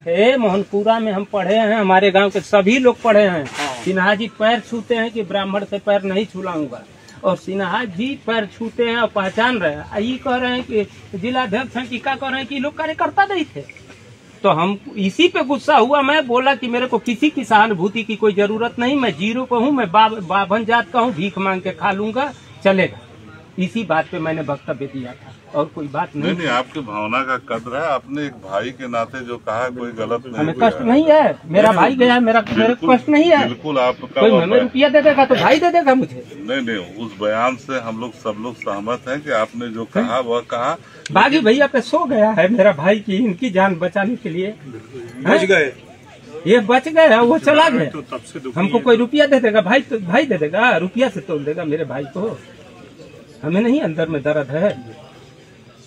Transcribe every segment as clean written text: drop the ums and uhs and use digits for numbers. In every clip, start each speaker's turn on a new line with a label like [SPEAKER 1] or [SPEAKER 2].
[SPEAKER 1] मोहनपुरा में हम पढ़े हैं, हमारे गांव के सभी लोग पढ़े हैं। सिन्हा जी पैर छूते हैं कि ब्राह्मण से पैर नहीं छुलाऊंगा, और सिन्हा जी पैर छूते हैं और पहचान रहे हैं। ये कह रहे हैं कि जिलाध्यक्ष हैं कि क्या कह रहे हैं कि लोग कार्यकर्ता नहीं थे। तो हम इसी पे गुस्सा हुआ। मैं बोला कि मेरे को किसी की सहानुभूति की कोई जरूरत नहीं, मैं जीरो का हूँ, मैं बाभन जात का हूँ, भीख मांग के खा लूंगा, चलेगा। इसी बात पे मैंने वक्तव्य दिया था और कोई बात नहीं।
[SPEAKER 2] नहीं, आपकी भावना का कद्र है। आपने एक भाई के नाते जो कहा कोई गलत नहीं,
[SPEAKER 1] हमें कष्ट नहीं है। मेरा भाई गया, मेरे को कष्ट नहीं है।
[SPEAKER 2] बिल्कुल आपका
[SPEAKER 1] कोई हमें रुपया दे देगा तो भाई दे देगा मुझे।
[SPEAKER 2] नहीं, उस बयान से हम लोग सब लोग सहमत हैं कि आपने जो कहा वह कहा।
[SPEAKER 1] बागी भैया पे सो गया है मेरा भाई की, इनकी जान बचाने के लिए बच गए। ये बच गए, वो चला गया। तो तब से हमको कोई रुपया दे देगा भाई, तो भाई दे देगा, रुपया से तोड़ देगा मेरे भाई को। हमें नहीं अंदर में दर्द है।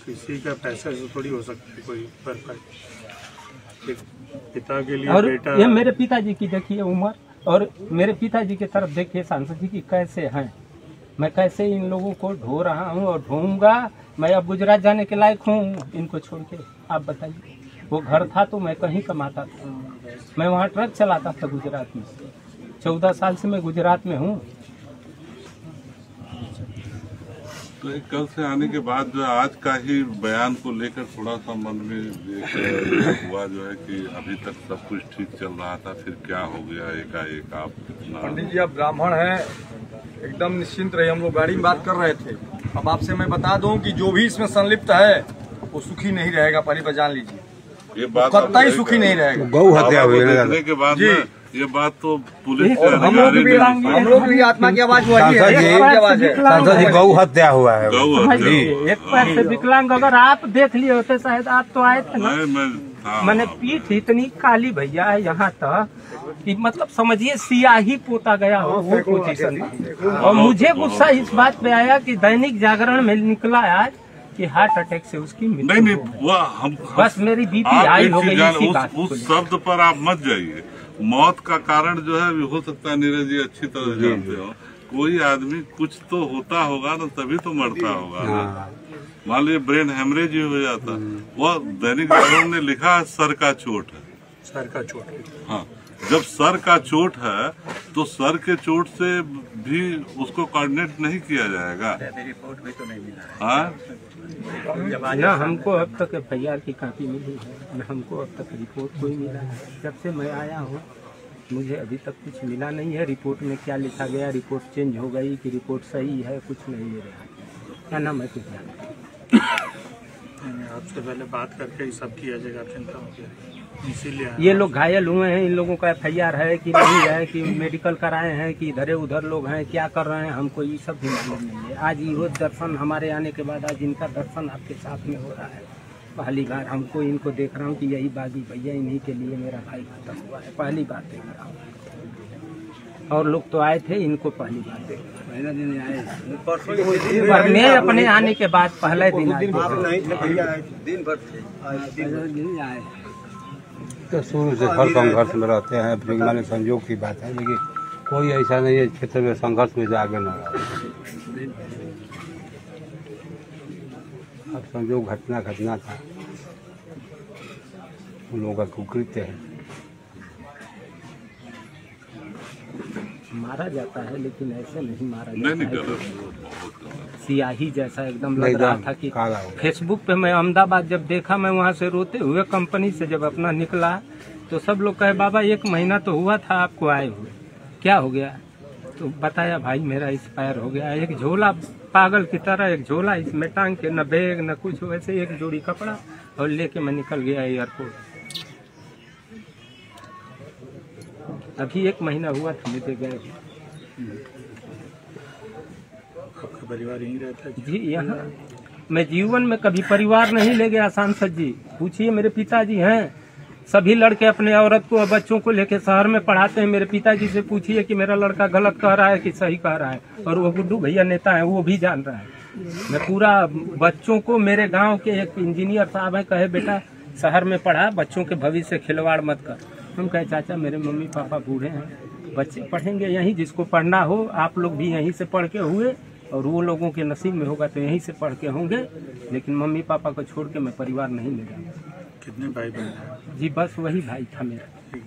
[SPEAKER 3] किसी का पैसा से थोड़ी हो सकता है कोई परफेक्ट। पिता के लिए
[SPEAKER 1] और
[SPEAKER 3] बेटा,
[SPEAKER 1] ये मेरे पिताजी की देखिए उम्र, और मेरे पिताजी की तरफ देखिए सांसद जी की कैसे हैं। मैं कैसे इन लोगों को ढो रहा हूँ और ढोऊंगा। मैं अब गुजरात जाने के लायक हूँ इनको छोड़ के। आप बताइए, वो घर था तो मैं कहीं कमाता था। मैं वहाँ ट्रक चलाता था गुजरात में। 14 साल से मैं गुजरात में हूँ।
[SPEAKER 2] तो कल से आने के बाद जो आज का ही बयान को लेकर थोड़ा सा मन में हुआ जो है कि अभी तक सब कुछ ठीक चल रहा था, फिर क्या हो गया एकाएक। आप
[SPEAKER 4] पंडित जी, आप ब्राह्मण हैं, एकदम निश्चिंत रहिए। हम लोग गाड़ी में बात कर रहे थे। अब आपसे मैं बता दूं कि जो भी इसमें संलिप्त है वो सुखी नहीं रहेगा। पहली बार जान लीजिए,
[SPEAKER 2] ये बात
[SPEAKER 4] कतई सुखी नहीं रहेगा।
[SPEAKER 5] गौ हत्या हुई
[SPEAKER 2] के बाद ये बात तो पुलिस
[SPEAKER 4] हम लोग भी आत्मा की आवाज हुआ है।
[SPEAKER 5] सांसद जी, गौ हत्या हुआ है
[SPEAKER 1] जी। एक पैर से विकलांग अगर आप देख लिए होते, शायद आप तो आए थे ना। मैंने पीठ इतनी काली भैया है यहाँ तक कि मतलब समझिए सियाही पोता गया हो वो पोजीशन। और मुझे गुस्सा इस बात पे आया कि दैनिक जागरण में निकला आज कि हार्ट अटैक से उसकी मृत्यु।
[SPEAKER 2] नहीं, वह हम
[SPEAKER 1] बस मेरी बीपी हाई हो गई।
[SPEAKER 2] उस शब्द पर आप मत जाइए। मौत का कारण जो है हो सकता है नीरज जी अच्छी तरह जानते हो। कोई आदमी कुछ तो होता होगा ना, तभी तो मरता होगा। मान लीजिए ब्रेन हेमरेज ही हो जाता। वह दैनिक जागरण ने लिखा है सर का चोट है।
[SPEAKER 3] सर का चोट,
[SPEAKER 2] हाँ, जब सर का चोट है तो सर के चोट से भी उसको कोऑर्डिनेट नहीं किया जाएगा।
[SPEAKER 3] रिपोर्ट भी तो नहीं मिला।
[SPEAKER 2] हाँ,
[SPEAKER 1] ना हमको अब तक FIR की कॉपी मिली है, न हमको अब तक रिपोर्ट कोई मिला है। जब से मैं आया हूँ मुझे अभी तक कुछ मिला नहीं है। रिपोर्ट में क्या लिखा गया, रिपोर्ट चेंज हो गई कि रिपोर्ट सही है, कुछ नहीं मेरे हाथ। क्या नाम है कुछ
[SPEAKER 3] आपसे पहले बात करके ही सब किया जाएगा, चिंता हो गया। इसीलिए
[SPEAKER 1] ये लोग घायल हुए हैं, इन लोगों का FIR है कि नहीं है, कि मेडिकल कराए हैं कि इधर उधर लोग हैं, क्या कर रहे हैं, हमको ये सब भी मालूम नहीं है। आज ये दर्शन हमारे आने के बाद आज इनका दर्शन आपके साथ में हो रहा है। पहली बार हमको इनको देख रहा हूँ कि यही बागी भैया, इन्हीं के लिए मेरा भाई खत्म हुआ है। पहली बार देख रहा हूँ। और लोग तो आए थे, इनको पहली बार देख रहा हूँ। मैं अपने आने के बाद पहले दिन आए।
[SPEAKER 5] तो शुरू से हर संघर्ष में रहते हैं। विज्ञान संयोग की बात है, लेकिन कोई ऐसा नहीं है क्षेत्र में संघर्ष में जाके न रहा। अब संयोग घटना था, उन लोगों का कुकृत्य है।
[SPEAKER 1] मारा जाता है लेकिन ऐसे नहीं मारा जाता है। सियाही जैसा एकदम लग रहा था कि फेसबुक पे मैं अहमदाबाद जब देखा, मैं वहाँ से रोते हुए कंपनी से जब अपना निकला तो सब लोग कहे बाबा 1 महीना तो हुआ था आपको आए हुए, क्या हो गया? तो बताया भाई मेरा एक्सपायर हो गया। एक झोला पागल की तरह, एक झोला इसमें टांग के, न बैग न कुछ, वैसे एक जोड़ी कपड़ा और लेके मैं निकल गया एयरपोर्ट। अभी 1 महीना हुआ था लेके गए।
[SPEAKER 3] आपका परिवार यहीं रहता है
[SPEAKER 1] जी? यहाँ मैं जीवन में कभी परिवार नहीं ले गया सांसद जी। पूछिए, मेरे पिताजी हैं, सभी लड़के अपने औरत को और बच्चों को लेके शहर में पढ़ाते हैं। मेरे पिताजी से पूछिए कि मेरा लड़का गलत कह रहा है कि सही कह रहा है। और वो गुड्डू भैया नेता है, वो भी जान रहा है। मैं पूरा बच्चों को, मेरे गाँव के एक इंजीनियर साहब है, कहे बेटा शहर में पढ़ा, बच्चों के भविष्य से खिलवाड़ मत कर। हम कहे चाचा मेरे मम्मी पापा बूढ़े हैं, बच्चे पढ़ेंगे यहीं, जिसको पढ़ना हो। आप लोग भी यहीं से पढ़ के हुए और वो लोगों के नसीब में होगा तो यहीं से पढ़ के होंगे, लेकिन मम्मी पापा को छोड़ के मैं परिवार नहीं ले जाऊँगा।
[SPEAKER 3] कितने भाई बहन हैं?
[SPEAKER 1] जी बस वही भाई था मेरा।